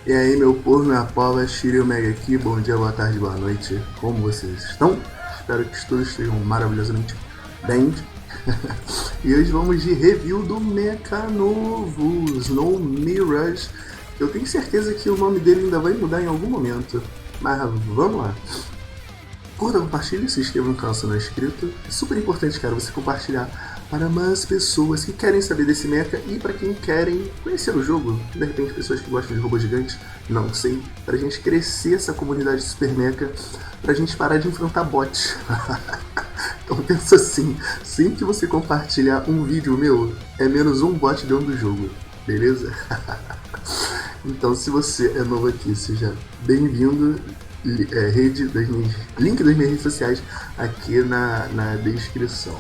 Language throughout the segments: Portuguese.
E aí, meu povo, minha pova, Shiryu Mega aqui, bom dia, boa tarde, boa noite, como vocês estão? Espero que todos estejam maravilhosamente bem. E hoje vamos de review do Mecha novo, Snow Mirage. Eu tenho certeza que o nome dele ainda vai mudar em algum momento, mas vamos lá. Curta, compartilhe, se inscreva no canal se não é inscrito. É super importante, cara, você compartilhar para mais pessoas que querem saber desse mecha e para quem querem conhecer o jogo. De repente, pessoas que gostam de robô gigante, não sei. Pra gente crescer essa comunidade de super mecha, pra gente parar de enfrentar bots. Então pensa assim, sempre que você compartilhar um vídeo meu, é menos um bot dentro do jogo, beleza? Então se você é novo aqui, seja bem-vindo. Link das minhas redes sociais aqui na descrição.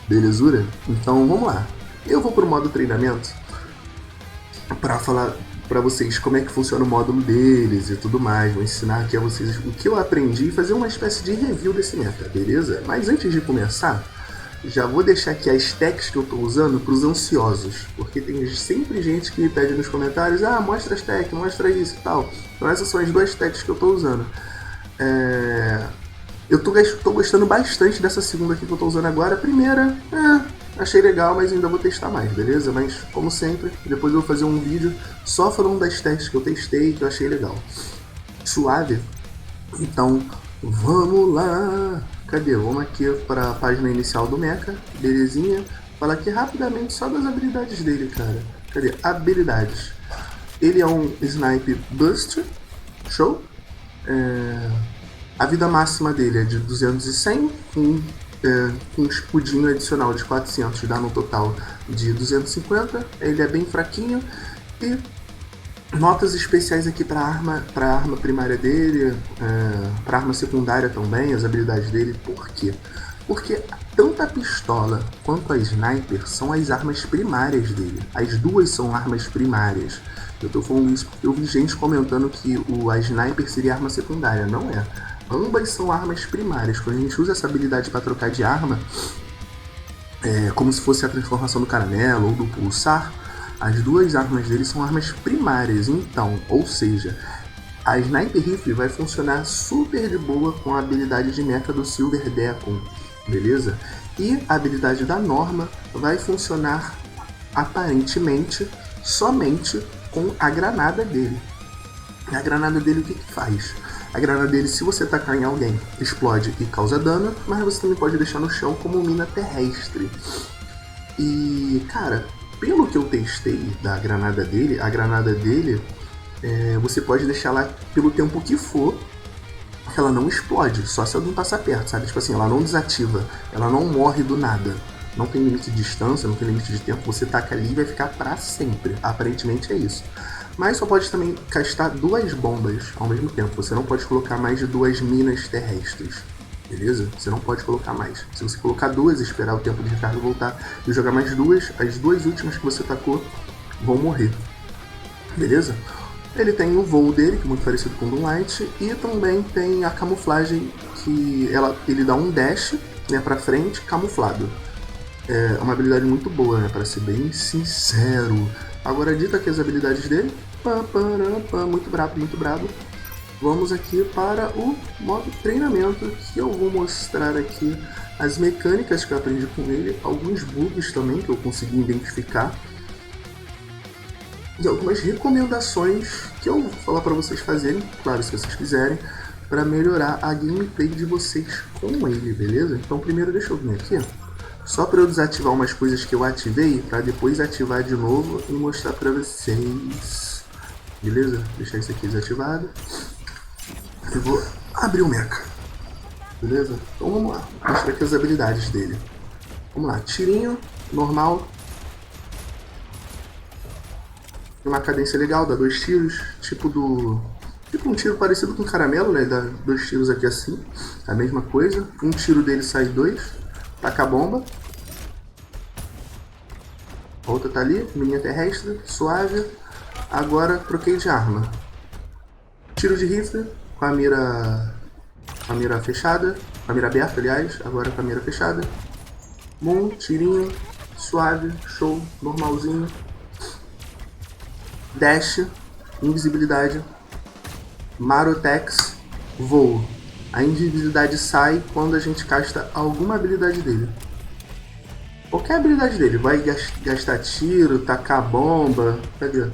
Belezura? Então vamos lá. Eu vou pro modo treinamento para falar para vocês como é que funciona o módulo deles e tudo mais. Vou ensinar aqui a vocês o que eu aprendi e fazer uma espécie de review desse meta, beleza? Mas antes de começar, já vou deixar aqui as tags que eu estou usando para os ansiosos, porque tem sempre gente que me pede nos comentários, mostra as tags, mostra isso e tal. Então essas são as duas tags que eu estou usando. Eu tô gostando bastante dessa segunda aqui que eu tô usando agora. A primeira, achei legal, mas ainda vou testar mais, beleza? Mas, como sempre, depois eu vou fazer um vídeo só falando das testes que eu testei, que eu achei legal. Suave? Então, vamos lá! Cadê? Vamos aqui para a página inicial do mecha, belezinha. Falar aqui rapidamente só das habilidades dele, cara. Cadê? Habilidades. Ele é um Snipe Burst, show? A vida máxima dele é de 200 com um escudinho adicional de 400, dá no total de 250. Ele é bem fraquinho. E notas especiais aqui para a arma primária dele, para a arma secundária também, as habilidades dele. Por quê? Porque tanto a pistola quanto a sniper são as armas primárias dele. As duas são armas primárias. Eu tô falando isso porque eu vi gente comentando que a sniper seria arma secundária. Não é. Ambas são armas primárias. Quando a gente usa essa habilidade para trocar de arma, como se fosse a transformação do caramelo ou do pulsar, as duas armas dele são armas primárias. Então, ou seja, a Sniper Rifle vai funcionar super de boa com a habilidade de mecha do Silver Deacon, beleza? E a habilidade da Norma vai funcionar aparentemente somente com a granada dele. A granada dele o que faz? A granada dele, se você tacar em alguém, explode e causa dano, mas você também pode deixar no chão como mina terrestre. E, cara, pelo que eu testei da granada dele, a granada dele, você pode deixar lá pelo tempo que for, que ela não explode, só se alguém passar perto, sabe? Tipo assim, ela não desativa, ela não morre do nada. Não tem limite de distância, não tem limite de tempo, você taca ali e vai ficar pra sempre. Aparentemente é isso. Mas só pode também castar duas bombas ao mesmo tempo. Você não pode colocar mais de duas minas terrestres. Beleza? Você não pode colocar mais. Se você colocar duas, esperar o tempo de recarga voltar e jogar mais duas, as duas últimas que você tacou vão morrer. Beleza? Ele tem o voo dele, que é muito parecido com o do Light, e também tem a camuflagem, que ele dá um dash, né, pra frente, camuflado. É uma habilidade muito boa, né, para ser bem sincero. Agora, dito aqui as habilidades dele, muito brabo, muito brabo. Vamos aqui para o modo treinamento, que eu vou mostrar aqui as mecânicas que eu aprendi com ele, alguns bugs também que eu consegui identificar, e algumas recomendações que eu vou falar para vocês fazerem, claro, se vocês quiserem, para melhorar a gameplay de vocês com ele, beleza? Então primeiro deixa eu vir aqui, só para eu desativar umas coisas que eu ativei, para depois ativar de novo e mostrar para vocês, beleza? Deixar isso aqui desativado. Eu vou abrir o mecha, beleza? Então vamos lá, mostrar aqui as habilidades dele. Vamos lá, tirinho, normal. Tem uma cadência legal, dá 2 tiros, tipo um tiro parecido com caramelo, né? Dá 2 tiros aqui assim, a mesma coisa. Um tiro dele sai 2, taca a bomba. A outra tá ali, mininha terrestre, suave. Agora troquei de arma. Tiro de rifle com a mira fechada, com a mira aberta, aliás, agora com a mira fechada. Bom, tirinho, suave, show, normalzinho. Dash, invisibilidade, Marotex, voo. A invisibilidade sai quando a gente casta alguma habilidade dele. Qualquer habilidade dele, vai gastar tiro, tacar bomba, cadê?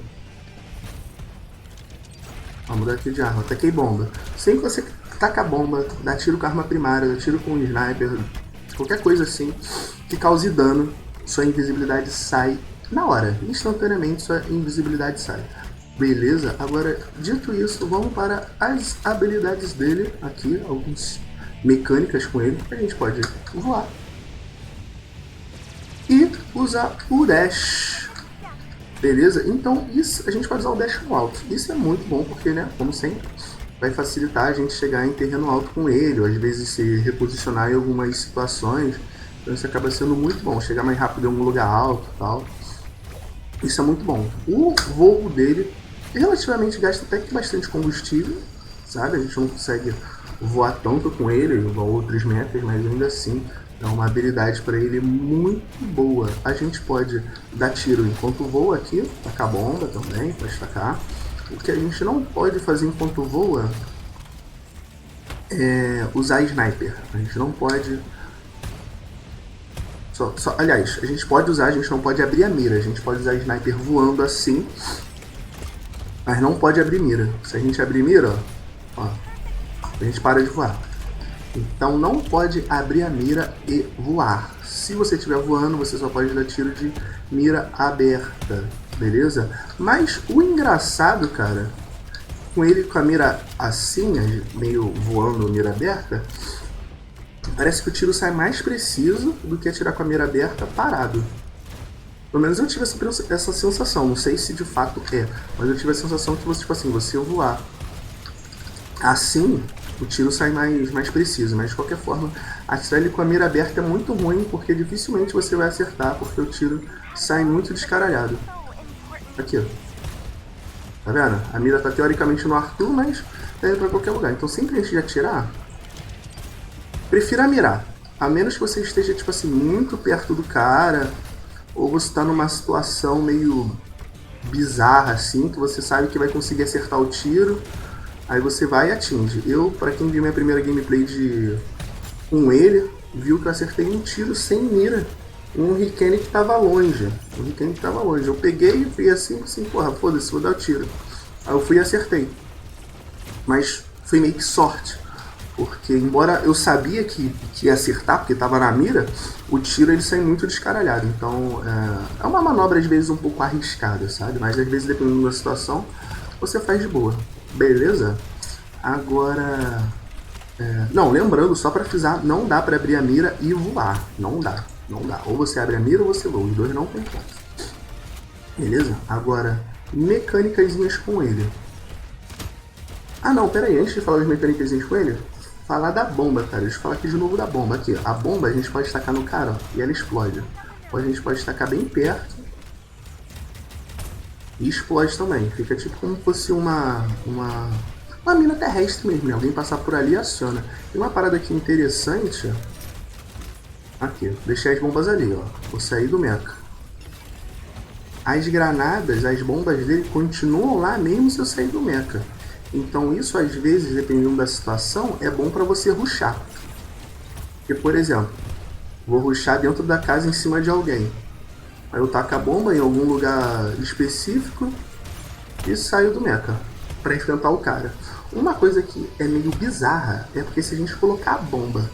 Vamos mudar aqui de arma, taquei bomba. Sem que você taca bomba, dá tiro com arma primária, dá tiro com um sniper, qualquer coisa assim que cause dano, sua invisibilidade sai na hora, instantaneamente sua invisibilidade sai. Beleza? Agora, dito isso, vamos para as habilidades dele aqui, algumas mecânicas com ele, que a gente pode voar e usar o dash. Beleza? Então, isso, a gente pode usar o dash no alto. Isso é muito bom porque, né, como sempre, vai facilitar a gente chegar em terreno alto com ele, ou às vezes se reposicionar em algumas situações. Então isso acaba sendo muito bom, chegar mais rápido em algum lugar alto e tal. Isso é muito bom. O voo dele relativamente gasta até que bastante combustível, sabe? A gente não consegue voar tanto com ele, igual outros metas, mas ainda assim é uma habilidade para ele muito boa. A gente pode dar tiro enquanto voa aqui, tacar bomba também, pode tacar. O que a gente não pode fazer enquanto voa é usar sniper. A gente não pode... aliás, a gente pode usar, a gente não pode abrir a mira. A gente pode usar sniper voando assim, mas não pode abrir mira. Se a gente abrir mira, ó, a gente para de voar. Então não pode abrir a mira e voar. Se você estiver voando, você só pode dar tiro de mira aberta, beleza? Mas o engraçado, cara, com ele com a mira assim, meio voando, mira aberta, parece que o tiro sai mais preciso do que atirar com a mira aberta parado. Pelo menos eu tive essa sensação, não sei se de fato é, mas eu tive a sensação que você, tipo assim, você voar assim, o tiro sai mais preciso, mas de qualquer forma, atirar ele com a mira aberta é muito ruim, porque dificilmente você vai acertar, porque o tiro sai muito descaralhado. Aqui, ó. Tá vendo? A mira tá teoricamente no Arthur, mas tá indo pra qualquer lugar. Então sempre antes de atirar, prefira mirar. A menos que você esteja, tipo assim, muito perto do cara, ou você tá numa situação meio bizarra, assim, que você sabe que vai conseguir acertar o tiro, aí você vai e atinge. Eu, pra quem viu minha primeira gameplay com ele, viu que eu acertei um tiro sem mira. Um Riken que tava longe. Eu peguei e fui assim, porra, foda-se, vou dar o tiro. Aí eu fui e acertei. Mas foi meio que sorte. Porque, embora eu sabia que ia acertar, porque tava na mira, o tiro ele sai muito descaralhado. Então, é uma manobra às vezes um pouco arriscada, sabe? Mas às vezes, dependendo da situação, você faz de boa. Beleza? Agora... não, lembrando, só pra frisar, não dá pra abrir a mira e voar. Não dá. Ou você abre a mira ou você voa. Os dois não tem como. Beleza? Agora, mecânicazinhas com ele. Ah não, pera aí, antes de falar das mecânicazinhas com ele, falar da bomba, cara. Deixa eu falar aqui de novo da bomba. Aqui, ó. A bomba a gente pode tacar no cara, ó, e ela explode. Ou a gente pode tacar bem perto e explode também. Fica tipo como se fosse uma mina terrestre mesmo, né? Alguém passar por ali e aciona. E uma parada aqui interessante... Aqui, deixei as bombas ali, ó. Vou sair do mecha. As granadas, as bombas dele continuam lá mesmo se eu sair do mecha. Então isso, às vezes, dependendo da situação, é bom pra você rushar. Porque, por exemplo, vou rushar dentro da casa em cima de alguém. Aí eu taco a bomba em algum lugar específico e saio do mecha pra enfrentar o cara. Uma coisa que é meio bizarra é porque se a gente colocar a bomba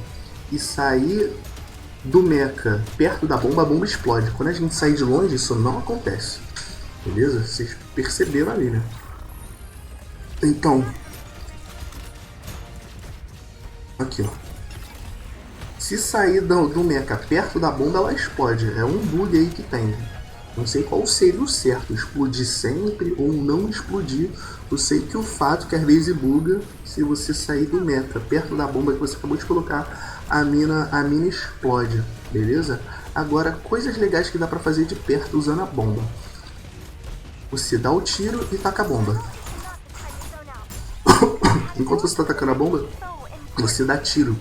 e sair do mecha perto da bomba, a bomba explode. Quando a gente sair de longe, isso não acontece. Beleza? Vocês perceberam ali, né? Então, aqui, ó. Se sair do mecha perto da bomba, ela explode. É um bug aí que tem. Não sei qual seria o certo, explodir sempre ou não explodir. Eu sei que o fato que às vezes buga, se você sair do mecha perto da bomba que você acabou de colocar, a mina explode, beleza? Agora, coisas legais que dá pra fazer de perto usando a bomba. Você dá o tiro e taca a bomba. Enquanto você está atacando a bomba, você dá tiro.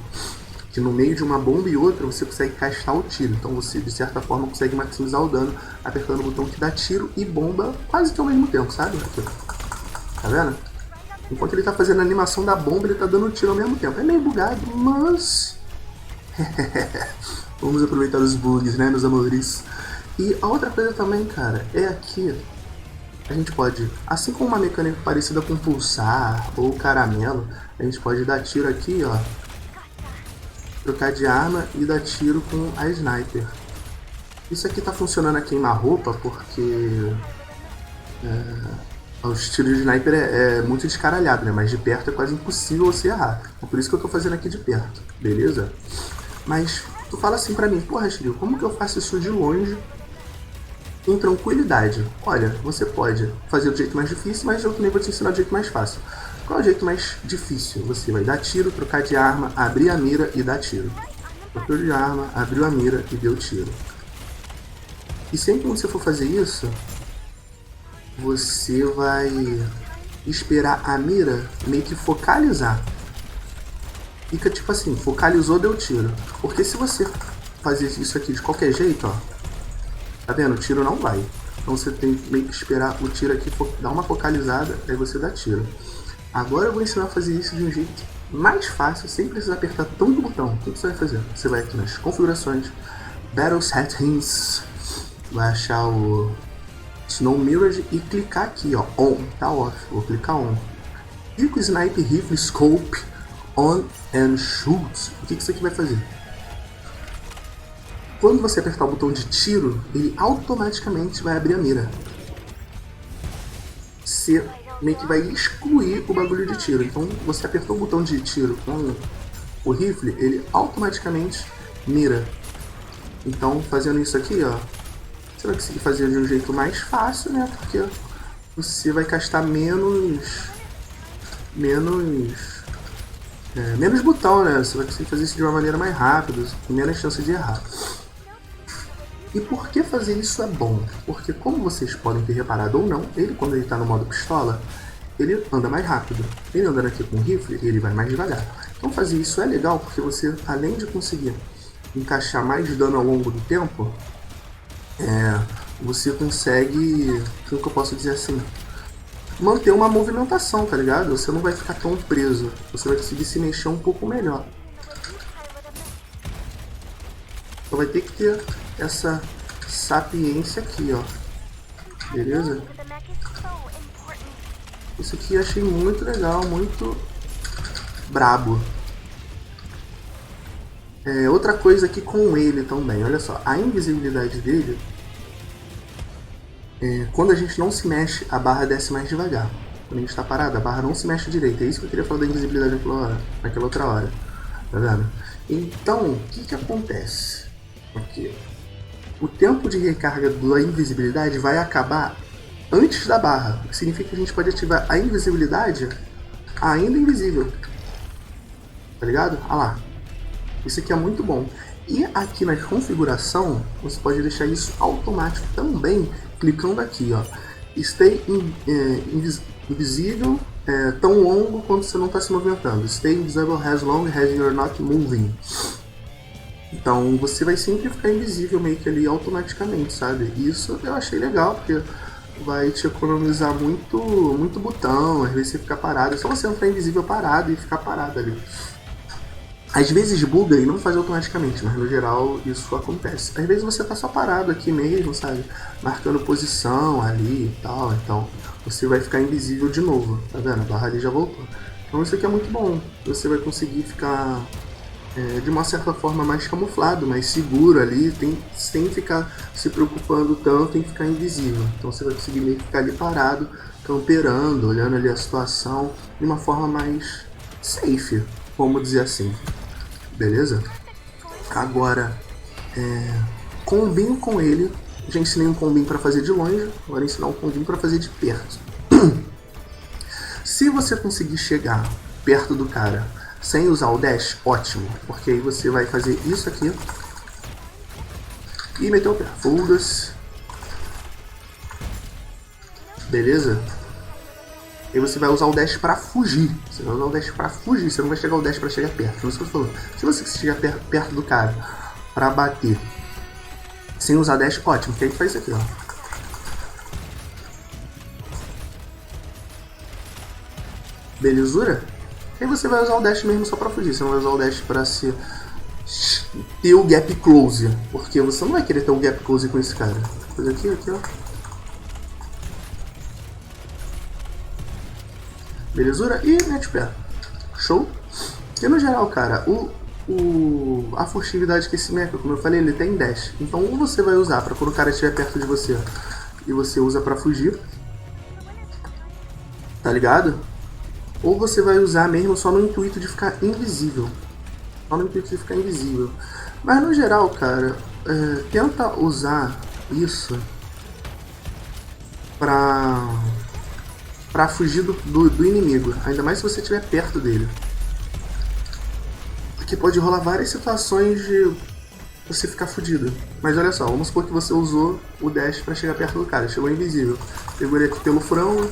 Que no meio de uma bomba e outra, você consegue castar o tiro. Então você, de certa forma, consegue maximizar o dano apertando o botão que dá tiro e bomba quase que ao mesmo tempo, sabe? Tá vendo? Enquanto ele tá fazendo a animação da bomba, ele tá dando tiro ao mesmo tempo. É meio bugado, mas... Vamos aproveitar os bugs, né, meus amores? E a outra coisa também, cara, é aqui... A gente pode, assim como uma mecânica parecida com pulsar ou caramelo, a gente pode dar tiro aqui, ó. Trocar de arma e dar tiro com a sniper. Isso aqui tá funcionando a queima-roupa porque... os tiros de sniper é muito descaralhado, né? Mas de perto é quase impossível você errar. É por isso que eu tô fazendo aqui de perto, beleza? Mas tu fala assim pra mim, porra, Shiryu, como que eu faço isso de longe com tranquilidade? Olha, você pode fazer do jeito mais difícil, mas eu também vou te ensinar do jeito mais fácil. Qual é o jeito mais difícil? Você vai dar tiro, trocar de arma, abrir a mira e dar tiro. Trocou de arma, abriu a mira e deu tiro. E sempre que você for fazer isso, você vai esperar a mira meio que focalizar. Fica tipo assim, focalizou, deu tiro. Porque se você fazer isso aqui de qualquer jeito, ó, tá vendo? O tiro não vai. Então você tem meio que esperar o tiro aqui dar uma focalizada, aí você dá tiro. Agora eu vou ensinar a fazer isso de um jeito mais fácil, sem precisar apertar tanto botão. O que você vai fazer? Você vai aqui nas configurações, Battle Settings, vai achar o Snow Mirage e clicar aqui, ó, On, tá off, vou clicar On. Clica o Sniper Rifle Scope On and Shoot. O que isso aqui vai fazer? Quando você apertar o botão de tiro, ele automaticamente vai abrir a mira. Você meio que vai excluir o bagulho de tiro. Então, você apertou o botão de tiro com o rifle, ele automaticamente mira. Então, fazendo isso aqui, ó, você vai conseguir fazer de um jeito mais fácil, né? Porque você vai gastar menos botão, né? Você vai conseguir fazer isso de uma maneira mais rápida, com menos chance de errar. E por que fazer isso é bom? Porque, como vocês podem ter reparado ou não, ele, quando ele está no modo pistola, ele anda mais rápido. Ele andando aqui com o rifle, ele vai mais devagar. Então fazer isso é legal, porque você, além de conseguir encaixar mais dano ao longo do tempo, você consegue, como que eu posso dizer assim, manter uma movimentação, tá ligado? Você não vai ficar tão preso, você vai conseguir se mexer um pouco melhor. Só vai ter que ter essa sapiência aqui, ó. Beleza? Isso aqui eu achei muito legal, muito brabo. Outra coisa aqui com ele também, olha só, a invisibilidade dele, quando a gente não se mexe, a barra desce mais devagar. Quando a gente está parado, a barra não se mexe direito. É isso que eu queria falar da invisibilidade naquela outra hora. Tá vendo? Então, o que acontece? Aqui. O tempo de recarga da invisibilidade vai acabar antes da barra. O que significa que a gente pode ativar a invisibilidade ainda invisível. Tá ligado? Olha lá. Isso aqui é muito bom. E aqui na configuração, você pode deixar isso automático também, clicando aqui, ó. Stay invisível tão longo quanto você não está se movimentando. Stay invisible as long as you're not moving. Então você vai sempre ficar invisível meio que ali automaticamente, sabe? Isso eu achei legal, porque vai te economizar muito botão, às vezes você fica parado. É só você entrar invisível parado e ficar parado ali. Às vezes buga e não faz automaticamente, mas no geral isso acontece. Às vezes você tá só parado aqui mesmo, sabe? Marcando posição ali e tal, então você vai ficar invisível de novo, tá vendo? A barra ali já voltou. Então isso aqui é muito bom, você vai conseguir ficar de uma certa forma mais camuflado, mais seguro ali, sem ficar se preocupando tanto em ficar invisível. Então você vai conseguir meio que ficar ali parado, camperando, olhando ali a situação de uma forma mais safe, vamos dizer assim. Beleza? Agora, combinho com ele. Já ensinei um combinho para fazer de longe, agora ensinar um combinho para fazer de perto. Se você conseguir chegar perto do cara sem usar o dash, ótimo, porque aí você vai fazer isso aqui e meter o pé. Foda-se. Beleza? E você vai usar o dash pra fugir. Você vai usar o dash pra fugir, você não vai chegar o dash pra chegar perto. Não sei o que eu tô falando. Se você chegar perto do cara pra bater sem usar dash, ótimo, porque a gente faz isso aqui, ó. Belezura? Aí você vai usar o dash mesmo só pra fugir, você não vai usar o dash pra se ter o gap close, porque você não vai querer ter o gap close com esse cara. Coisa aqui, ó. Belezura? E mete o pé. Show? E no geral, cara, a furtividade que esse mecha, como eu falei, ele tem dash. Então ou você vai usar pra quando o cara estiver perto de você e você usa pra fugir, tá ligado? Ou você vai usar mesmo só no intuito de ficar invisível. Só no intuito de ficar invisível. Mas no geral, cara, tenta usar isso pra fugir do inimigo. Ainda mais se você estiver perto dele. Porque pode rolar várias situações de você ficar fudido. Mas olha só, vamos supor que você usou o dash pra chegar perto do cara. Chegou invisível. Pegou ele aqui pelo frango.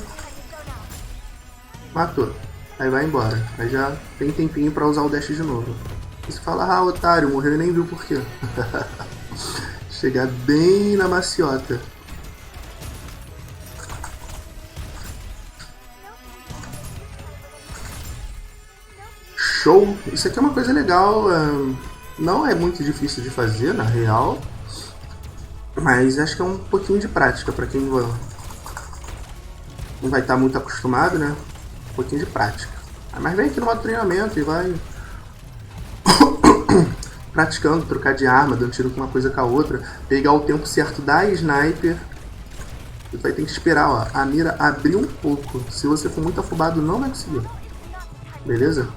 Matou. Aí vai embora. Aí já tem tempinho pra usar o dash de novo. E você fala, ah, otário, morreu e nem viu por quê. Chegar bem na maciota. Show! Isso aqui é uma coisa legal. Não é muito difícil de fazer, na real. Mas acho que é um pouquinho de prática pra quem não vai estar muito acostumado, né? Um pouquinho de prática. Mas vem aqui no modo treinamento e vai praticando, trocar de arma, dando tiro com uma coisa com a outra, pegar o tempo certo da sniper. Você vai ter que esperar, ó, a mira abrir um pouco. Se você for muito afobado, não vai conseguir. Beleza?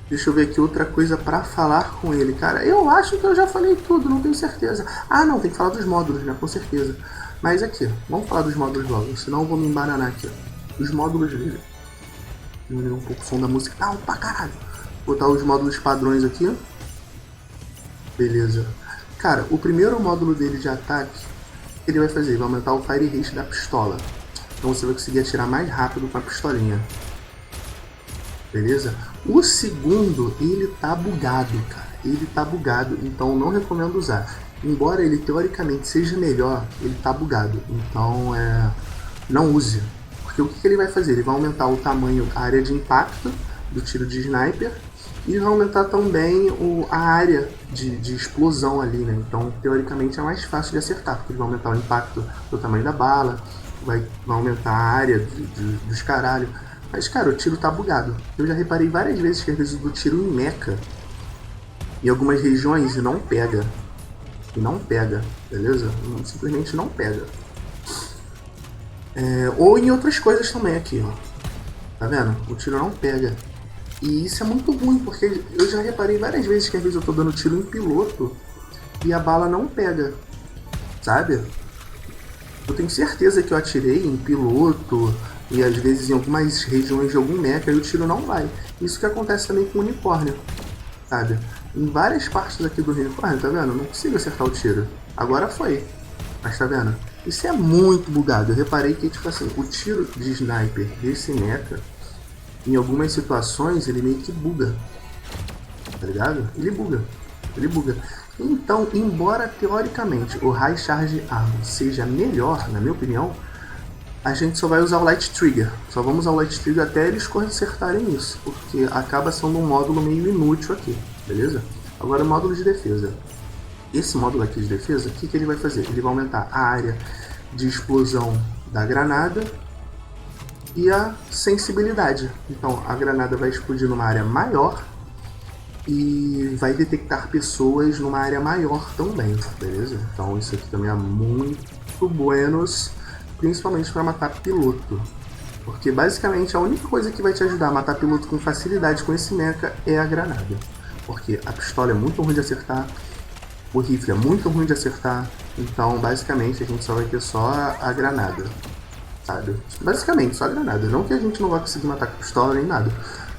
Deixa eu ver aqui outra coisa pra falar com ele. Cara, eu acho que eu já falei tudo, não tenho certeza. Ah, não, tem que falar dos módulos, né? Com certeza. Mas aqui, vamos falar dos módulos logo, senão eu vou me embananar aqui. Os módulos dele. Diminuir um pouco o som da música. Tá alto pra caralho. Botar os módulos padrões aqui. Beleza. Cara, o primeiro módulo dele de ataque, ele vai fazer? Ele vai aumentar o fire rate da pistola. Então você vai conseguir atirar mais rápido com a pistolinha. Beleza? O segundo, ele tá bugado, cara. Ele tá bugado, então não recomendo usar. Embora ele teoricamente seja melhor, ele tá bugado. Então não use. Porque o que ele vai fazer? Ele vai aumentar o tamanho, a área de impacto do tiro de sniper. E vai aumentar também a área de explosão ali, né? Então, teoricamente, é mais fácil de acertar, porque ele vai aumentar o impacto do tamanho da bala, vai aumentar a área dos caralho. Mas, cara, o tiro tá bugado. Eu já reparei várias vezes que às vezes do tiro em mecha, em algumas regiões, e não pega. E não pega, beleza? Simplesmente não pega. Ou em outras coisas também aqui, ó. Tá vendo? O tiro não pega. E isso é muito ruim, porque eu já reparei várias vezes que às vezes eu tô dando tiro em piloto e a bala não pega, sabe? Eu tenho certeza que eu atirei em piloto e às vezes em algumas regiões de algum mecha e o tiro não vai. Isso que acontece também com o unicórnio, sabe? Em várias partes aqui do unicórnio, tá vendo? Eu não consigo acertar o tiro. Agora foi, mas tá vendo? Isso é muito bugado. Eu reparei que, tipo assim, o tiro de sniper desse mecha, em algumas situações, ele meio que buga, tá ligado? Ele buga. Então, embora teoricamente o High Charge Armor seja melhor, na minha opinião, a gente só vai usar o Light Trigger. Só vamos usar o Light Trigger até eles consertarem isso, porque acaba sendo um módulo meio inútil aqui, beleza? Agora o módulo de defesa. Esse módulo aqui de defesa, o que ele vai fazer? Ele vai aumentar a área de explosão da granada e a sensibilidade. Então a granada vai explodir numa área maior e vai detectar pessoas numa área maior também, beleza? Então isso aqui também é muito buenos, principalmente para matar piloto. Porque basicamente a única coisa que vai te ajudar a matar piloto com facilidade com esse mecha é a granada. Porque a pistola é muito ruim de acertar, o rifle é muito ruim de acertar, então basicamente a gente só vai ter só a granada. Sabe? Basicamente, só a granada. Não que a gente não vai conseguir matar com pistola nem nada,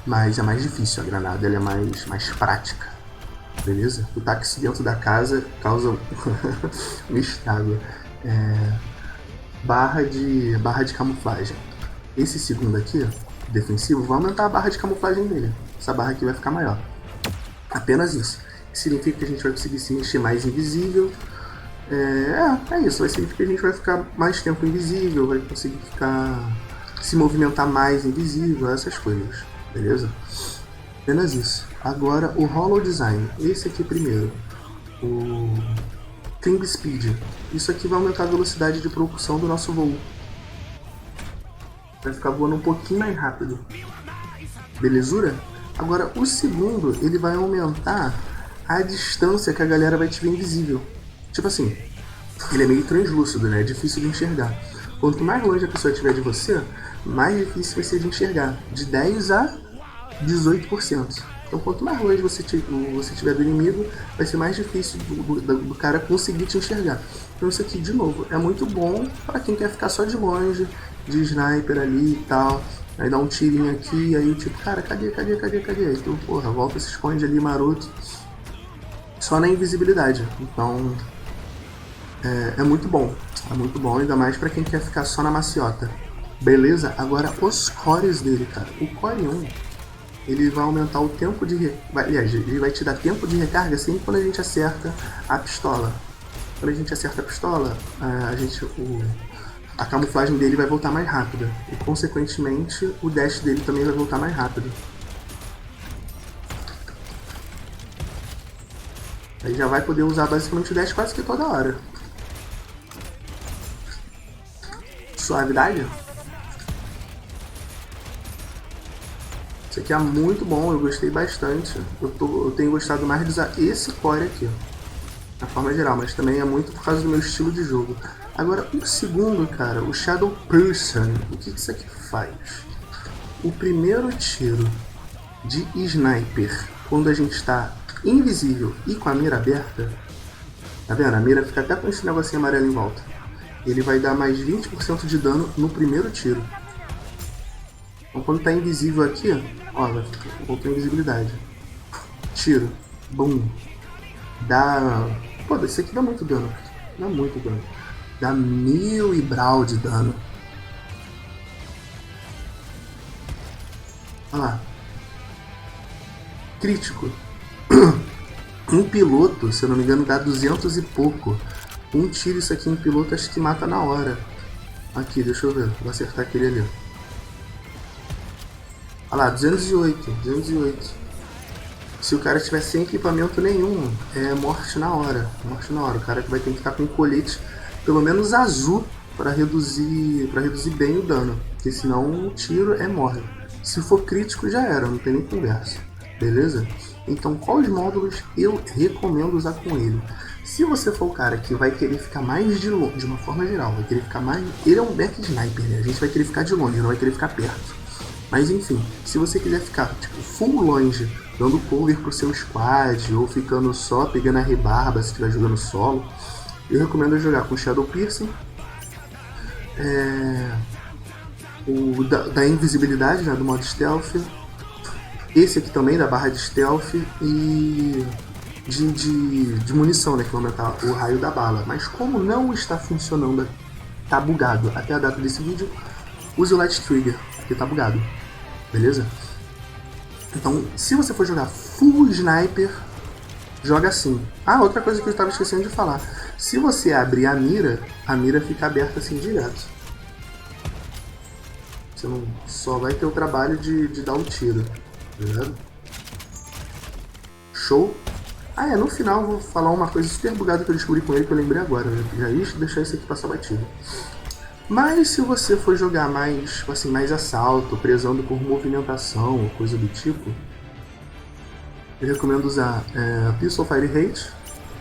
mas é mais difícil. A granada ela é mais prática. Beleza? O táxi dentro da casa causa um estrago. Barra de camuflagem. Esse segundo aqui, defensivo, vai aumentar a barra de camuflagem dele. Essa barra aqui vai ficar maior. Apenas isso. Significa que a gente vai conseguir se mexer mais invisível. É isso, vai significar que a gente vai ficar mais tempo invisível, vai conseguir ficar se movimentar mais invisível, essas coisas, beleza? Apenas isso. Agora o Hollow Design, esse aqui primeiro, o Climb Speed. Isso aqui vai aumentar a velocidade de propulsão do nosso voo. Vai ficar voando um pouquinho mais rápido. Belezura? Agora o segundo, ele vai aumentar a distância que a galera vai te ver invisível. Tipo assim, ele é meio translúcido, né? É difícil de enxergar. Quanto mais longe a pessoa estiver de você, mais difícil vai ser de enxergar. De 10 a 18%. Então quanto mais longe você estiver do inimigo, vai ser mais difícil do cara conseguir te enxergar. Então isso aqui, de novo, é muito bom para quem quer ficar só de longe, de sniper ali e tal. Aí dá um tirinho aqui, aí tipo, cara, cadê? Então, porra, volta, se esconde ali, maroto. Só na invisibilidade. Então, é muito bom. É muito bom, ainda mais pra quem quer ficar só na maciota. Beleza? Agora, os cores dele, cara. O core 1, ele vai aumentar o tempo de... Aliás, ele vai te dar tempo de recarga sempre quando a gente acerta a pistola. Quando a gente acerta a pistola, a camuflagem dele vai voltar mais rápida. E, consequentemente, o dash dele também vai voltar mais rápido. Aí já vai poder usar basicamente o dash quase que toda hora. Suavidade? Isso aqui é muito bom, eu gostei bastante. Eu tenho gostado mais de usar esse core aqui, na forma geral, mas também é muito por causa do meu estilo de jogo. Agora, o segundo, cara, o Shadow Person, o que isso aqui faz? O primeiro tiro de sniper, quando a gente está invisível e com a mira aberta, tá vendo? A mira fica até com esse negocinho amarelo em volta. Ele vai dar mais 20% de dano no primeiro tiro. Então quando tá invisível aqui, ó, voltou a invisibilidade. Tiro. Bum. Dá... Pô, esse aqui dá muito dano. Dá muito dano. Dá 1000 e brau de dano. Olha lá. Crítico. Um piloto, se eu não me engano, dá 200 e pouco. Um tiro isso aqui em piloto acho que mata na hora. Aqui, deixa eu ver. Vou acertar aquele ali. Olha lá, 208. Se o cara tiver sem equipamento nenhum, é morte na hora. Morte na hora. O cara vai ter que estar com um colete, pelo menos azul, para reduzir bem o dano. Porque senão o tiro morre. Se for crítico já era, não tem nem conversa. Beleza? Então quais módulos eu recomendo usar com ele? Se você for o cara que vai querer ficar mais de longe, de uma forma geral, vai querer ficar mais... Ele é um back sniper, né? A gente vai querer ficar de longe, não vai querer ficar perto. Mas enfim, se você quiser ficar tipo, full longe, dando cover pro seu squad, ou ficando só pegando a rebarba se estiver jogando solo, eu recomendo jogar com Shadow Piercing, o da invisibilidade, né, do modo stealth, esse aqui também da barra de stealth e de munição, né, que vai aumentar o raio da bala. Mas como não está funcionando, tá bugado até a data desse vídeo, use o Light Trigger, que tá bugado, beleza? Então, se você for jogar full sniper, joga assim. Ah, outra coisa que eu estava esquecendo de falar. Se você abrir a mira fica aberta assim direto. Você não só vai ter o trabalho de dar um tiro, beleza? Show? Ah, no final eu vou falar uma coisa super bugada que eu descobri com ele, que eu lembrei agora. Já ia deixar isso aqui passar batido. Mas se você for jogar mais, assim, mais assalto, prezando por movimentação ou coisa do tipo, eu recomendo usar Pistol Fire Rate,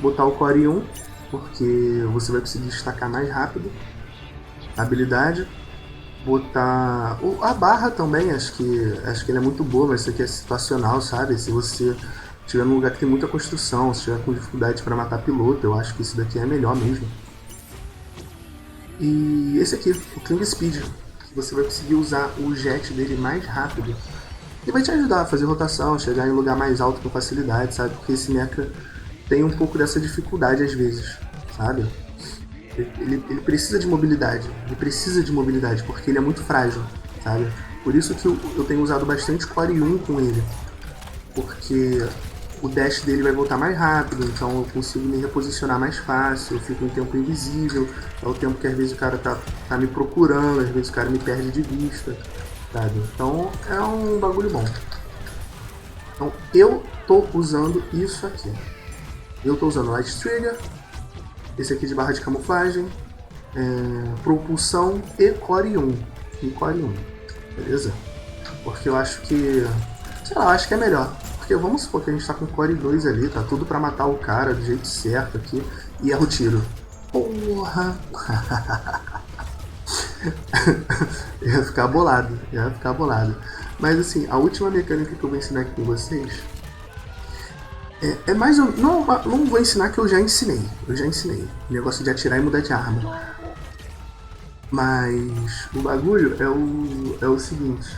botar o Core 1, porque você vai conseguir destacar mais rápido a habilidade, botar a barra também, acho que ele é muito boa, mas isso aqui é situacional, sabe? Se você estiver num lugar que tem muita construção, se estiver com dificuldade para matar piloto, eu acho que esse daqui é melhor mesmo. E esse aqui, o Climb Speed, que você vai conseguir usar o jet dele mais rápido. E vai te ajudar a fazer rotação, chegar em um lugar mais alto com facilidade, sabe? Porque esse mecha tem um pouco dessa dificuldade às vezes, sabe? Ele precisa de mobilidade, porque ele é muito frágil, sabe? Por isso que eu tenho usado bastante Core 1 com ele. Porque o dash dele vai voltar mais rápido, então eu consigo me reposicionar mais fácil, eu fico em tempo invisível, é o tempo que às vezes o cara tá me procurando, às vezes o cara me perde de vista, sabe? Então é um bagulho bom. Então eu tô usando isso aqui. Eu tô usando Light Trigger, esse aqui de barra de camuflagem, propulsão e Core 1. E Core 1, beleza? Porque eu acho que, sei lá, eu acho que é melhor. Porque vamos supor que a gente tá com Core 2 ali, tá tudo pra matar o cara do jeito certo aqui, e erra o tiro. Porra! Ia ficar bolado, ia ficar bolado. Mas assim, a última mecânica que eu vou ensinar aqui com vocês é mais. Não vou ensinar que eu já ensinei. Eu já ensinei. O negócio de atirar e mudar de arma. Mas o bagulho é o seguinte.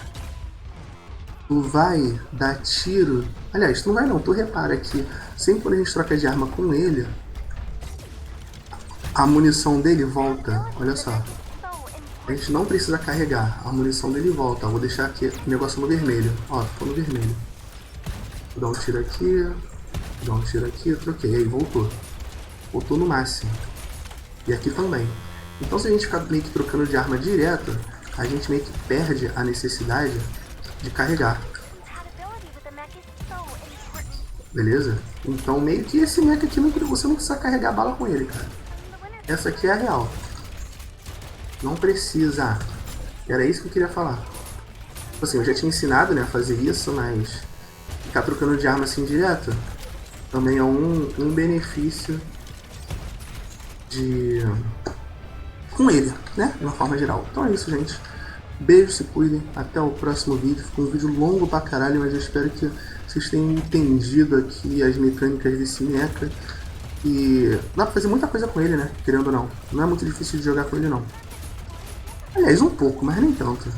Tu vai dar tiro. Aliás, tu não vai não, tu repara que sempre quando a gente troca de arma com ele, a munição dele volta. Olha só. A gente não precisa carregar, a munição dele volta. Eu vou deixar aqui o negócio no vermelho. Ó, ficou no vermelho. Vou dar um tiro aqui, vou dar um tiro aqui, troquei, aí voltou. Voltou no máximo. E aqui também. Então se a gente ficar meio que trocando de arma direto, a gente meio que perde a necessidade de carregar. Beleza? Então meio que esse mecha aqui você não precisa carregar bala com ele, cara. Essa aqui é a real. Não precisa. Era isso que eu queria falar. Tipo assim, eu já tinha ensinado, né, a fazer isso, mas ficar trocando de arma assim direto também é um benefício de com ele, né, de uma forma geral. Então é isso, gente. Beijo, se cuidem. Até o próximo vídeo. Ficou um vídeo longo pra caralho, mas eu espero que vocês tenham entendido aqui as mecânicas desse mecha. E dá pra fazer muita coisa com ele, né? Querendo ou não. Não é muito difícil de jogar com ele, não. Aliás, um pouco, mas nem tanto.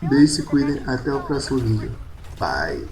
Beijo, se cuidem. Até o próximo vídeo. Bye.